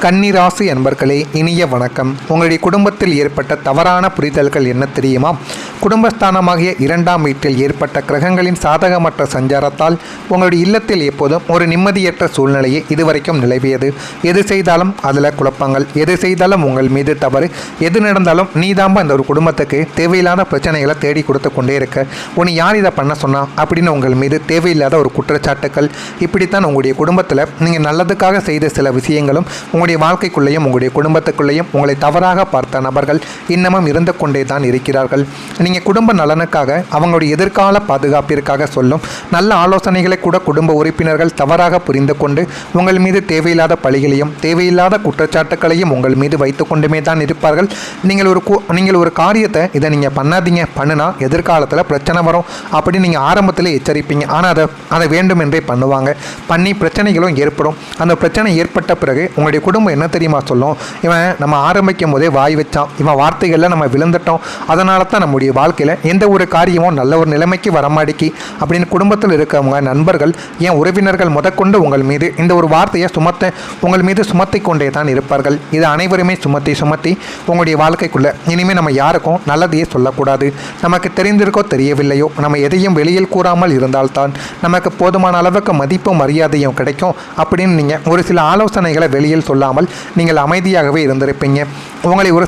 கன்னிராசி அன்பர்களே, இனிய வணக்கம். உங்களுடைய குடும்பத்தில் ஏற்பட்ட தவறான புரிதல்கள் என்ன தெரியுமா? குடும்பஸ்தானமாகிய 2ஆம் வீட்டில் ஏற்பட்ட கிரகங்களின் சாதகமற்ற சஞ்சாரத்தால் உங்களுடைய இல்லத்தில் எப்போதும் ஒரு நிம்மதியற்ற சூழ்நிலையை இதுவரைக்கும் நிலவியது. எது செய்தாலும் அதில் குழப்பங்கள், எது செய்தாலும் உங்கள் மீது தவறு, எது நடந்தாலும் நீதாம்பா இந்த ஒரு குடும்பத்துக்கு தேவையில்லாத பிரச்சனைகளை தேடி கொடுத்து கொண்டே இருக்க, உன்னை யார் இதை பண்ண சொன்னா அப்படின்னு உங்கள் மீது தேவையில்லாத ஒரு குற்றச்சாட்டுக்கள். இப்படித்தான் உங்களுடைய குடும்பத்தில் நீங்கள் நல்லதுக்காக செய்த சில விஷயங்களும் உங்களுடைய வாழ்க்கைக்குள்ளேயும் உங்களுடைய குடும்பத்துக்குள்ளேயும் உங்களை தவறாக பார்த்த நபர்கள் இன்னமும் இருந்து கொண்டே தான் இருக்கிறார்கள். நீங்கள் குடும்ப நலனுக்காக, அவங்களுடைய எதிர்கால பாதுகாப்பிற்காக சொல்லும் நல்ல ஆலோசனைகளை கூட குடும்ப உறுப்பினர்கள் தவறாக புரிந்து கொண்டு உங்கள் மீது தேவையில்லாத பழிகளையும் தேவையில்லாத குற்றச்சாட்டுக்களையும் உங்கள் மீது வைத்து கொண்டுமே தான் இருப்பார்கள். நீங்கள் ஒரு காரியத்தை இதை நீங்கள் பண்ணாதீங்க, பண்ணுனா எதிர்காலத்தில் பிரச்சனை வரும் அப்படின்னு நீங்கள் ஆரம்பத்தில் எச்சரிப்பீங்க. ஆனால் அதை வேண்டுமென்றே பண்ணுவாங்க. பண்ணி பிரச்சனைகளும் ஏற்படும். அந்த பிரச்சனை ஏற்பட்ட பிறகு உங்களுடைய குடும்பம் என்ன தெரியுமா சொல்லும்? இவன் நம்ம ஆரம்பிக்கும் போதே வாய் வச்சான், இவன் வார்த்தைகளில் நம்ம விழுந்துட்டோம், அதனால தான் நம்முடைய வாழ்க்கையில் எந்த ஒரு காரியமும் நல்ல ஒரு நிலைமைக்கு வரமாடிக்கு அப்படின்னு குடும்பத்தில் இருக்கவங்க, நண்பர்கள், ஏன் உறவினர்கள் முதற்கொண்டு உங்கள் மீது இந்த ஒரு வார்த்தையை உங்கள் மீது சுமத்தி கொண்டே தான் இருப்பார்கள். இது அனைவருமே சுமத்தி உங்களுடைய வாழ்க்கைக்குள்ளே இனிமேல் நம்ம யாருக்கும் நல்லதையே சொல்லக்கூடாது. நமக்கு தெரிந்திருக்கோ தெரியவில்லையோ, நம்ம எதையும் வெளியில் கூறாமல் இருந்தால்தான் நமக்கு போதுமான அளவுக்கு மதிப்பும் மரியாதையும் கிடைக்கும் அப்படின்னு நீங்கள் ஒரு சில ஆலோசனைகளை வெளியில் சொல்லாமல் நீங்கள் அமைதியாகவே இருந்திருப்பீங்க. உங்களை ஒரு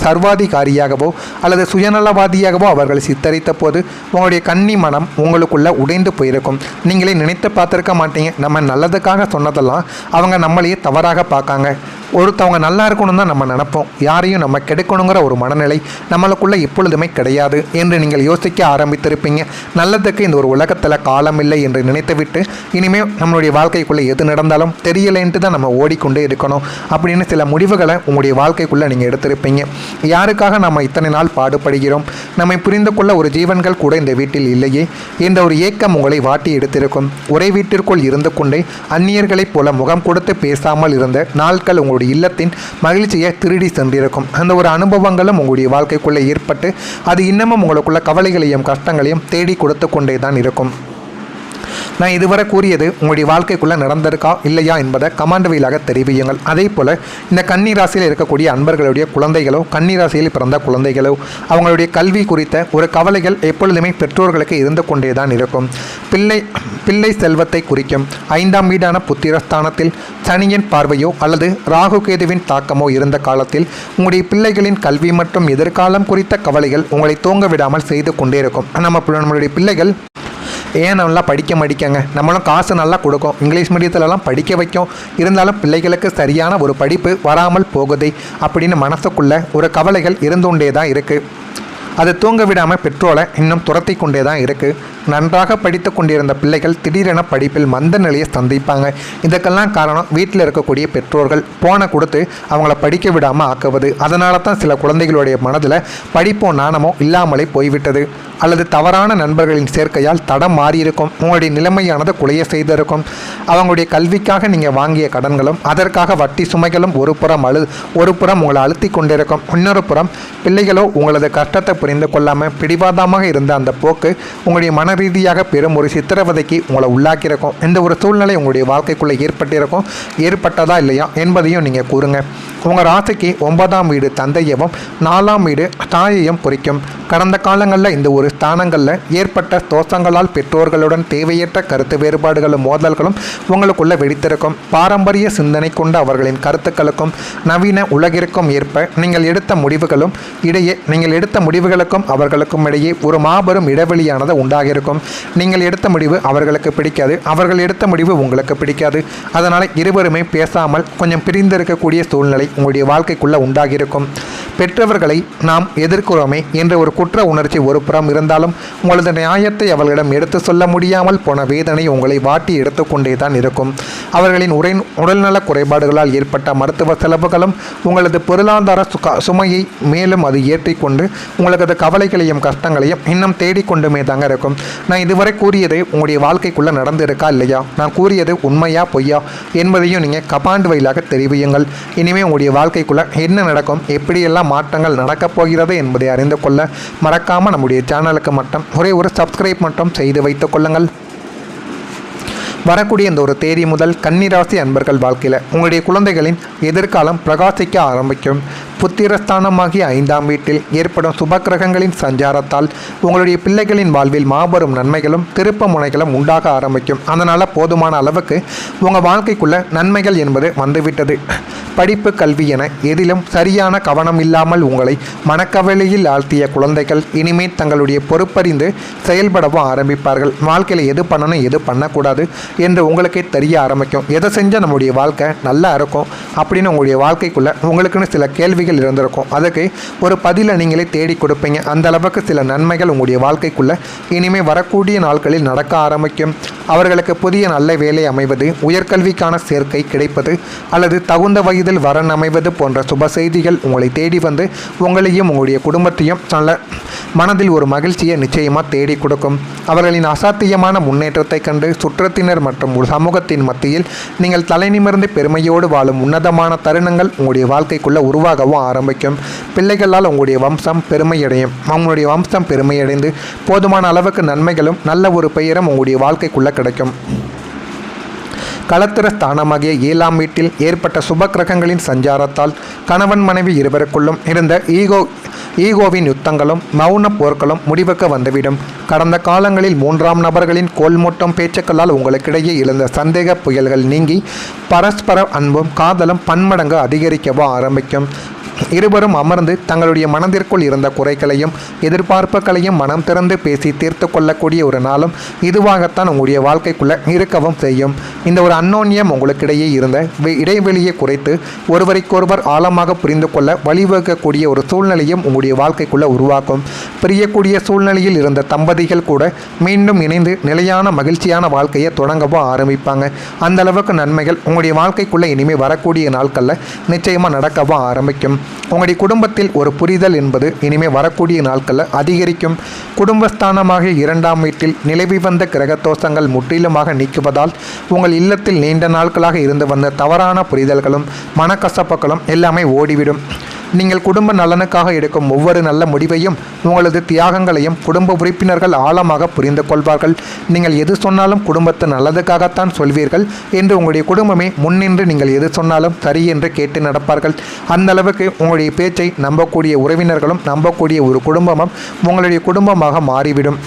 சர்வாதிகாரியாகவோ அல்லது சுயநலவாதியாகவோ அவர்கள் சித்தரித்த போது உங்களுடைய கன்னி மனம் உங்களுக்குள்ள உடைந்து போயிருக்கும். நீங்களே நினைத்து பார்த்துருக்க மாட்டீங்க, நம்ம நல்லதுக்காக சொன்னதெல்லாம் அவங்க நம்மளையே தவறாக பார்க்காங்க. ஒருத்தவங்க நல்லா இருக்கணும் தான் நம்ம நினைப்போம், யாரையும் நம்ம கெடுக்கணுங்கிற ஒரு மனநிலை நம்மளுக்குள்ள எப்பொழுதுமே கிடையாது என்று நீங்கள் யோசிக்க ஆரம்பித்திருப்பீங்க. நல்லதுக்கு இந்த ஒரு உலகத்தில் காலம் இல்லை என்று நினைத்துவிட்டு இனிமேல் நம்மளுடைய வாழ்க்கைக்குள்ளே எது நடந்தாலும் தெரியலைன்ட்டு தான் நம்ம ஓடிக்கொண்டே இருக்கணும் அப்படின்னு சில முடிவுகளை உங்களுடைய வாழ்க்கைக்குள்ளே நீங்கள் எடுத்திருப்பீங்க. யாருக்காக நம்ம இத்தனை நாள் பாடுபடுகிறோம், நம்மை புரிந்து கொள்ள ஒரு ஜீவன்கள் கூட இந்த வீட்டில் இல்லையே என்ற ஒரு ஏக்கம் உங்களை வாட்டி எடுத்திருக்கும். ஒரே வீட்டிற்குள் இருந்து கொண்டே அந்நியர்களைப் போல முகம் கொடுத்து பேசாமல் இருந்த நாட்கள் உங்களுடைய இல்லத்தின் மகிழ்ச்சியை திருடி சென்றிருக்கும். அந்த ஒரு அனுபவங்களும் உங்களுடைய வாழ்க்கைக்குள்ளே ஏற்பட்டு அது இன்னமும் உங்களுக்குள்ள கவலைகளையும் கஷ்டங்களையும் தேடி கொடுத்து கொண்டே தான் இருக்கும். நான் இதுவரை கூறியது உங்களுடைய வாழ்க்கைக்குள்ளே நடந்திருக்கா இல்லையா என்பதை கமெண்ட் வழியாக தெரிவியுங்கள். அதே போல் இந்த கன்னிராசியில் இருக்கக்கூடிய அன்பர்களுடைய குழந்தைகளோ, கன்னிராசியில் பிறந்த குழந்தைகளோ, அவங்களுடைய கல்வி குறித்த ஒரு கவலைகள் எப்பொழுதுமே பெற்றோர்களுக்கு இருந்து கொண்டே தான் இருக்கும். பிள்ளை செல்வத்தை குறிக்கும் 5ஆம் வீடான புத்திரஸ்தானத்தில் சனியின் பார்வையோ அல்லது ராகு கேதுவின் தாக்கமோ இருந்த காலத்தில் உங்களுடைய பிள்ளைகளின் கல்வி மற்றும் எதிர்காலம் குறித்த கவலைகள் உங்களை தூங்க விடாமல் செய்து கொண்டே இருக்கும். நம்மளுடைய பிள்ளைகள் ஏன் நல்லா படிக்க மாட்டிக்காங்க, நம்மளும் காசு நல்லா கொடுக்கும், இங்கிலீஷ் மீடியத்திலலாம் படிக்க வைக்கும், இருந்தாலும் பிள்ளைகளுக்கு சரியான ஒரு படிப்பு வராமல் போகுதே அப்படின்னு மனசுக்குள்ளே ஒரு கவலைகள் இருந்துகொண்டே தான் இருக்குது. அது தூங்க விடாமல் பெற்றோரை இன்னும் துரத்தி கொண்டே தான் இருக்குது. நன்றாக படித்து கொண்டிருந்த பிள்ளைகள் திடீரென படிப்பில் மந்த நிலையை சந்திப்பாங்க. இதுக்கெல்லாம் காரணம் வீட்டில் இருக்கக்கூடிய பெற்றோர்கள் போனை கொடுத்து அவங்கள படிக்க விடாமல் ஆக்குவது. அதனால தான் சில குழந்தைகளுடைய மனதில் படிப்போ நாணமோ இல்லாமலே போய்விட்டது. அல்லது தவறான நண்பர்களின் சேர்க்கையால் தடம் மாறியிருக்கும். உங்களுடைய நிலைமையானது குலைய செய்திருக்கும். அவங்களுடைய கல்விக்காக நீங்கள் வாங்கிய கடன்களும் அதற்காக வட்டி சுமைகளும் ஒரு புறம் உங்களை அழுத்தி கொண்டிருக்கும். இன்னொரு புறம் பிள்ளைகளோ உங்களது கஷ்டத்தை புரிந்து கொள்ளாமல் பிடிவாதமாக இருந்த அந்த போக்கு உங்களுடைய மன ரீதியாக பெரும் ஒரு சித்திரவதைக்கு உங்களை உள்ளாக்கியிருக்கும். இந்த ஒரு சூழ்நிலை உங்களுடைய வாழ்க்கைக்குள்ளே ஏற்பட்டிருக்கும். ஏற்பட்டதா இல்லையா என்பதையும் நீங்கள் கூறுங்க. உங்கள் ராசிக்கு 9ஆம் வீடு தந்தையவும் 4ஆம் வீடு தாயையும் குறிக்கும். கடந்த காலங்களில் இந்த ஒரு ஸ்தானங்களில் ஏற்பட்ட தோஷங்களால் பெற்றோர்களுடன் தேவையற்ற கருத்து வேறுபாடுகளும் மோதல்களும் உங்களுக்குள்ளே வெடித்திருக்கும். பாரம்பரிய சிந்தனை கொண்ட அவர்களின் கருத்துக்களுக்கும் நவீன உலகிற்கும் ஏற்ப நீங்கள் எடுத்த முடிவுகளுக்கும் அவர்களுக்கும் இடையே ஒரு மாபெரும் இடைவெளியானது உண்டாகியிருக்கும். நீங்கள் எடுத்த முடிவு அவர்களுக்கு பிடிக்காது, அவர்கள் எடுத்த முடிவு உங்களுக்கு பிடிக்காது. அதனால் இருவருமே பேசாமல் கொஞ்சம் பிரிந்திருக்கக்கூடிய சூழ்நிலை உங்களுடைய வாழ்க்கைக்குள்ளே உண்டாகியிருக்கும். பெற்றவர்களை நாம் எதிர்க்கிறோமே என்ற ஒரு குற்ற உணர்ச்சி ஒரு புறம் இருந்தாலும் உங்களது நியாயத்தை அவர்களிடம் எடுத்து சொல்ல முடியாமல் போன வேதனை உங்களை வாட்டி எடுத்துக்கொண்டே தான் இருக்கும். அவர்களின் உடல்நல குறைபாடுகளால் ஏற்பட்ட மருத்துவ செலவுகளும் உங்களது பொருளாதார சுமையை மேலும் அது ஏற்றிக்கொண்டு உங்களது கவலைகளையும் கஷ்டங்களையும் இன்னும் தேடிக்கொண்டுமே தாங்க இருக்கும். நான் இதுவரை கூறியது உங்களுடைய வாழ்க்கைக்குள்ளே நடந்திருக்கா இல்லையா, நான் கூறியது உண்மையா பொய்யா என்பதையும் நீங்கள் கமெண்ட் வழியாக தெரிவியுங்கள். இனிமேல் உங்களுடைய வாழ்க்கைக்குள்ளே என்ன நடக்கும், எப்படியெல்லாம் மாற்றங்கள் நடக்கப் போகிறது என்பதை அறிந்து கொள்ள மறக்காமல் நம்முடைய சேனலுக்கு மட்டும் ஒரே ஒரு சப்ஸ்கிரைப் மட்டும் செய்து வைத்துக் கொள்ளுங்கள். வரக்கூடிய இந்த ஒரு தேதி முதல் கன்னிராசி அன்பர்கள் வாழ்க்கையில் உங்களுடைய குழந்தைகளின் எதிர்காலம் பிரகாசிக்க ஆரம்பிக்கும். புத்திரஸ்தானமாகிய 5ஆம் வீட்டில் ஏற்படும் சுபக்கிரகங்களின் சஞ்சாரத்தால் உங்களுடைய பிள்ளைகளின் வாழ்வில் மாபெரும் நன்மைகளும் திருப்ப முனைகளும் உண்டாக ஆரம்பிக்கும். அதனால் போதுமான அளவுக்கு உங்கள் வாழ்க்கைக்குள்ள நன்மைகள் என்பது வந்துவிட்டது. படிப்பு கல்வி என எதிலும் சரியான கவனம் இல்லாமல் உங்களை மனக்கவலையில் ஆழ்த்திய குழந்தைகள் இனிமேல் தங்களுடைய பொறுப்பறிந்து செயல்படவும் ஆரம்பிப்பார்கள். வாழ்க்கையில் எது பண்ணணும் எது பண்ணக்கூடாது என்று உங்களுக்கே தெரிய ஆரம்பிக்கும். எதை செஞ்சால் நம்முடைய வாழ்க்கை நல்லா இருக்கும் அப்படின்னு உங்களுடைய வாழ்க்கைக்குள்ள உங்களுக்குன்னு சில கேள்விகள் இருந்திருக்கும். அதுக்கு ஒரு பதிலை நீங்களே தேடி கொடுப்பீங்க. அந்த அளவுக்கு சில நன்மைகள் உங்களுடைய வாழ்க்கைக்குள்ள இனிமேல் வரக்கூடிய நாட்களில் நடக்க ஆரம்பிக்கும். அவர்களுக்கு புதிய நல்ல வேலை அமைவது, உயர்கல்விக்கான சேர்க்கை கிடைப்பது அல்லது தகுந்த வயதில் வரன் அமைவது போன்ற சுப செய்திகள் உங்களை தேடி வந்து உங்களையும் உங்களுடைய குடும்பத்தையும் நல்ல மனதில் ஒரு மகிழ்ச்சியை நிச்சயமாக தேடி கொடுக்கும். அவர்களின் அசாத்தியமான முன்னேற்றத்தை கண்டு சுற்றத்தினர் மற்றும் ஒரு சமூகத்தின் மத்தியில் நீங்கள் தலைநிமிர்ந்து பெருமையோடு வாழும் உன்னதமான தருணங்கள் உங்களுடைய வாழ்க்கைக்குள்ளே உருவாகவும் ஆரம்பிக்கும். பிள்ளைகளால் உங்களுடைய வம்சம் பெருமையடையும். உங்களுடைய வம்சம் பெருமையடைந்து போதுமான அளவுக்கு நன்மைகளும் நல்ல ஒரு பெயரும் உங்களுடைய வாழ்க்கைக்குள்ளே கிடைக்கும். களத்திர ஸ்தானமாகிய 7ஆம் வீட்டில் ஏற்பட்ட சுப கிரகங்களின் சஞ்சாரத்தால் கணவன் மனைவி இருவருக்குள்ளும் இருந்த ஈகோவின் யுத்தங்களும் மௌன போர்களும் முடிவுக்கு வந்துவிடும். கடந்த காலங்களில் 3ஆம் நபர்களின் கோல்மூட்டம் பேச்சுக்களால் உங்களுக்கிடையே எழுந்த சந்தேக புயல்கள் நீங்கி பரஸ்பர அன்பும் காதலும் பன்மடங்கு அதிகரிக்கவும் ஆரம்பிக்கும். இருவரும் அமர்ந்து தங்களுடைய மனதிற்குள் இருந்த குறைகளையும் எதிர்பார்ப்புகளையும் மனம் திறந்து பேசி தீர்த்து கொள்ளக்கூடிய ஒரு நாளும் இதுவாகத்தான் உங்களுடைய வாழ்க்கைக்குள்ளே இருக்கவும் செய்யும். இந்த ஒரு அன்னோன்யம் உங்களுக்கிடையே இருந்த இடைவெளியை குறைத்து ஒருவருக்கொருவர் ஆழமாக புரிந்து கொள்ள வழிவகுக்கக்கூடிய ஒரு சூழ்நிலையும் உங்களுடைய வாழ்க்கைக்குள்ளே உருவாக்கும். பிரியக்கூடிய சூழ்நிலையில் இருந்த தம்பதிகள் கூட மீண்டும் இணைந்து நிலையான மகிழ்ச்சியான வாழ்க்கையை தொடங்கவும் ஆரம்பிப்பாங்க. அந்த அளவுக்கு நன்மைகள் உங்களுடைய வாழ்க்கைக்குள்ளே இனிமேல் வரக்கூடிய நாட்களில் நிச்சயமாக நடக்கவும் ஆரம்பிக்கும். உங்களுடைய குடும்பத்தில் ஒரு புரிதல் என்பது இனிமேல் வரக்கூடிய நாட்களில் அதிகரிக்கும். குடும்பஸ்தானமாக 2ஆம் வீட்டில் நிலவி வந்த கிரகதோஷங்கள் முற்றிலுமாக நீக்குவதால் உங்கள் இல்லத்தில் நீண்ட நாட்களாக இருந்து வந்த தவறான புரிதல்களும் மனக்கசப்புகளும் எல்லாமே ஓடிவிடும். நீங்கள் குடும்ப நலனுக்காக எடுக்கும் ஒவ்வொரு நல்ல முடிவையும் உங்களது தியாகங்களையும் குடும்ப உறுப்பினர்கள் ஆழமாக புரிந்து கொள்வார்கள். நீங்கள் எது சொன்னாலும் குடும்பத்து நல்லதுக்காகத்தான் சொல்வீர்கள் என்று உங்களுடைய குடும்பமே முன்னின்று நீங்கள் எது சொன்னாலும் சரி என்று கேட்டு நடப்பார்கள். அந்த அளவுக்கு உங்களுடைய பேச்சை நம்பக்கூடிய உறவினர்களும் நம்பக்கூடிய ஒரு குடும்பமும் உங்களுடைய குடும்பமாக மாறிவிடும்.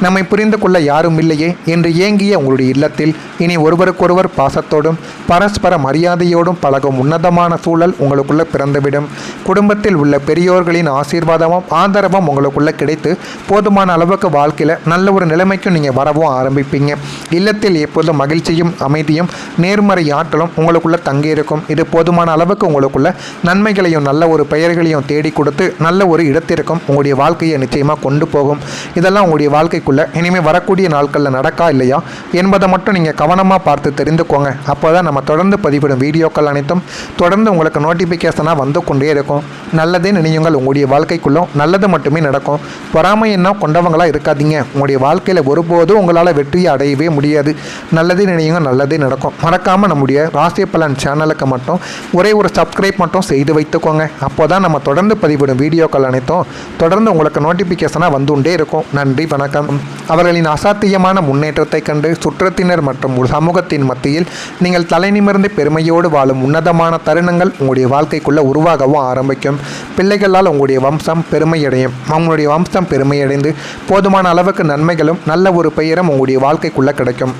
நம்மை புரிந்து கொள்ள யாரும் இல்லையே என்று ஏங்கிய உங்களுடைய இல்லத்தில் இனி ஒருவருக்கொருவர் பாசத்தோடும் பரஸ்பர மரியாதையோடும் பழகும் உன்னதமான சூழல் உங்களுக்குள்ளே பிறந்துவிடும். குடும்பத்தில் உள்ள பெரியோர்களின் ஆசீர்வாதமும் ஆதரவும் உங்களுக்குள்ளே கிடைத்து போதுமான அளவுக்கு வாழ்க்கையில் நல்ல ஒரு நிலைமைக்கும் நீங்கள் வரவும் ஆரம்பிப்பீங்க. இல்லத்தில் எப்போதும் மகிழ்ச்சியும் அமைதியும் நேர்மறை ஆற்றலும் உங்களுக்குள்ளே தங்கியிருக்கும். இது போதுமான அளவுக்கு உங்களுக்குள்ள நன்மைகளையும் நல்ல ஒரு பெயர்களையும் தேடி கொடுத்து நல்ல ஒரு இடத்திற்கும் உங்களுடைய வாழ்க்கையை நிச்சயமாக கொண்டு போகும். இதெல்லாம் உங்களுடைய வாழ்க்கை இனிமேல் வரக்கூடிய நாட்களில் நடக்கா இல்லையா என்பதை மட்டும் நீங்கள் கவனமாக பார்த்து தெரிந்துக்கோங்க. அப்போ தான் நம்ம தொடர்ந்து பதிவிடும் வீடியோக்கள் அனைத்தும் தொடர்ந்து உங்களுக்கு நோட்டிஃபிகேஷனாக வந்து கொண்டே இருக்கும். நல்லதே நினையுங்கள், உங்களுடைய வாழ்க்கைக்குள்ளும் நல்லது மட்டுமே நடக்கும். பொறாமை என்ன கொண்டவங்களாக இருக்காதீங்க. உங்களுடைய வாழ்க்கையில் ஒருபோதும் உங்களால் வெற்றியை அடையவே முடியாது. நல்லதே நினையுங்க, நல்லதே நடக்கும். மறக்காமல் நம்முடைய ராசி பலன் சேனலுக்கு மட்டும் ஒரே ஒரு சப்ஸ்கிரைப் மட்டும் செய்து வைத்துக்கோங்க. அப்போ தான் நம்ம தொடர்ந்து பதிவிடும் வீடியோக்கள் அனைத்தும் தொடர்ந்து உங்களுக்கு நோட்டிஃபிகேஷனாக வந்துண்டே இருக்கும். நன்றி, வணக்கம். அவர்களின் அசாத்தியமான முன்னேற்றத்தை கண்டு சுற்றத்தினர் மற்றும் ஒரு சமூகத்தின் மத்தியில் நீங்கள் தலைநிமிர்ந்து பெருமையோடு வாழும் உன்னதமான தருணங்கள் உங்களுடைய வாழ்க்கைக்குள்ளே உருவாகவும் ஆரம்பிக்கும். பிள்ளைகளால் உங்களுடைய வம்சம் பெருமையடையும். அவங்களுடைய வம்சம் பெருமையடைந்து போதுமான அளவுக்கு நன்மைகளும் நல்ல ஒரு பெயரும் உங்களுடைய வாழ்க்கைக்குள்ளே கிடைக்கும்.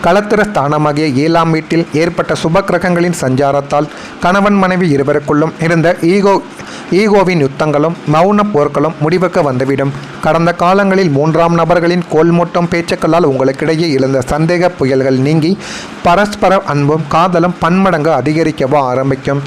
களத்திர ஸ்தானமாகிய 7ஆம் வீட்டில் ஏற்பட்ட சுப கிரகங்களின் சஞ்சாரத்தால் கணவன் மனைவி இருவருக்குள்ளும் இருந்த ஈகோவின் யுத்தங்களும் மௌன போர்களும் முடிவுக்கு வந்துவிடும். கடந்த காலங்களில் 3ஆம் நபர்களின் கோல்மூட்டம் பேச்சுக்களால் உங்களுக்கிடையே எழுந்த சந்தேக புயல்கள் நீங்கி பரஸ்பர அன்பும் காதலும் பன்மடங்கு அதிகரிக்கவும் ஆரம்பிக்கும்.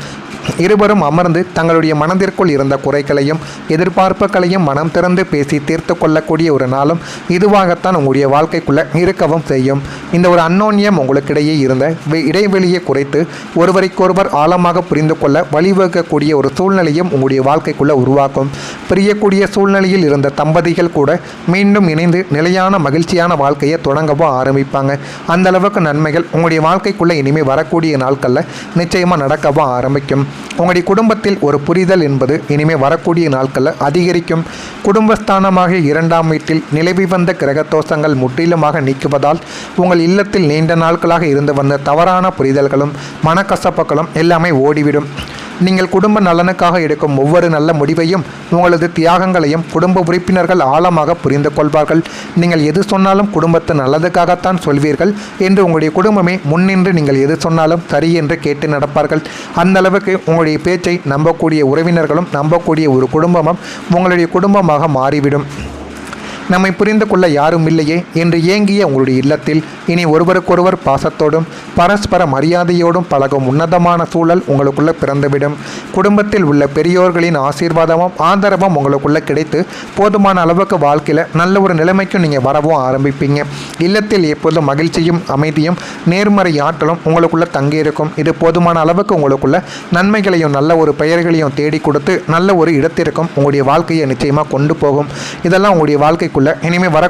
இருவரும் அமர்ந்து தங்களுடைய மனதிற்குள் இருந்த குறைகளையும் எதிர்பார்ப்புகளையும் மனம் திறந்து பேசி தீர்த்து கொள்ளக்கூடிய ஒரு நாளும் இதுவாகத்தான் உங்களுடைய வாழ்க்கைக்குள்ளே இருக்கவும் செய்யும். இந்த ஒரு அன்னோன்யம் உங்களுக்கிடையே இருந்த இடைவெளியை குறைத்து ஒருவருக்கொருவர் ஆழமாக புரிந்து கொள்ள வழிவகுக்கக்கூடிய ஒரு சூழ்நிலையும் உங்களுடைய வாழ்க்கைக்குள்ளே உருவாக்கும். பிரியக்கூடிய சூழ்நிலையில் இருந்த தம்பதிகள் கூட மீண்டும் இணைந்து நிலையான மகிழ்ச்சியான வாழ்க்கையை தொடங்கவும் ஆரம்பிப்பாங்க. அந்த அளவுக்கு நன்மைகள் உங்களுடைய வாழ்க்கைக்குள்ளே இனிமேல் வரக்கூடிய நாட்களில் நிச்சயமாக நடக்கவும் ஆரம்பிக்கும். உங்களுடைய குடும்பத்தில் ஒரு புரிதல் என்பது இனிமேல் வரக்கூடிய நாட்களில் அதிகரிக்கும். குடும்பஸ்தானமாக 2ஆம் வீட்டில் நிலவி வந்த கிரகதோஷங்கள் முற்றிலுமாக நீக்குவதால் உங்கள் இல்லத்தில் நீண்ட நாட்களாக இருந்து வந்த தவறான புரிதல்களும் மனக்கசப்புகளும் எல்லாமே ஓடிவிடும். நீங்கள் குடும்ப நலனுக்காக எடுக்கும் ஒவ்வொரு நல்ல முடிவையும் உங்களது தியாகங்களையும் குடும்ப உறுப்பினர்கள் ஆழமாக புரிந்து கொள்வார்கள். நீங்கள் எது சொன்னாலும் குடும்பத்து நல்லதுக்காகத்தான் சொல்வீர்கள் என்று உங்களுடைய குடும்பமே முன்னின்று நீங்கள் எது சொன்னாலும் சரி என்று கேட்டு நடப்பார்கள். அந்த அளவுக்கு உங்களுடைய பேச்சை நம்பக்கூடிய உறவினர்களும் நம்பக்கூடிய ஒரு குடும்பமும் உங்களுடைய குடும்பமாக மாறிவிடும். நம்மை புரிந்து கொள்ள யாரும் இல்லையே என்று ஏங்கிய உங்களுடைய இல்லத்தில் இனி ஒருவருக்கொருவர் பாசத்தோடும் பரஸ்பர மரியாதையோடும் பழகும் உன்னதமான சூழல் உங்களுக்குள்ள பிறந்துவிடும். குடும்பத்தில் உள்ள பெரியோர்களின் ஆசீர்வாதமும் ஆதரவும் உங்களுக்குள்ள கிடைத்து போதுமான அளவுக்கு வாழ்க்கையில் நல்ல ஒரு நிலைமைக்கும் நீங்கள் வரவும் ஆரம்பிப்பீங்க. இல்லத்தில் எப்போதும் மகிழ்ச்சியும் அமைதியும் நேர்மறை ஆற்றலும் உங்களுக்குள்ள தங்கியிருக்கும். இது போதுமான அளவுக்கு உங்களுக்குள்ள நன்மைகளையும் நல்ல ஒரு பெயர்களையும் தேடி கொடுத்து நல்ல ஒரு இடத்திற்கும் உங்களுடைய வாழ்க்கையை நிச்சயமாக கொண்டு போகும். இதெல்லாம் உங்களுடைய வாழ்க்கை இனிமேல் வர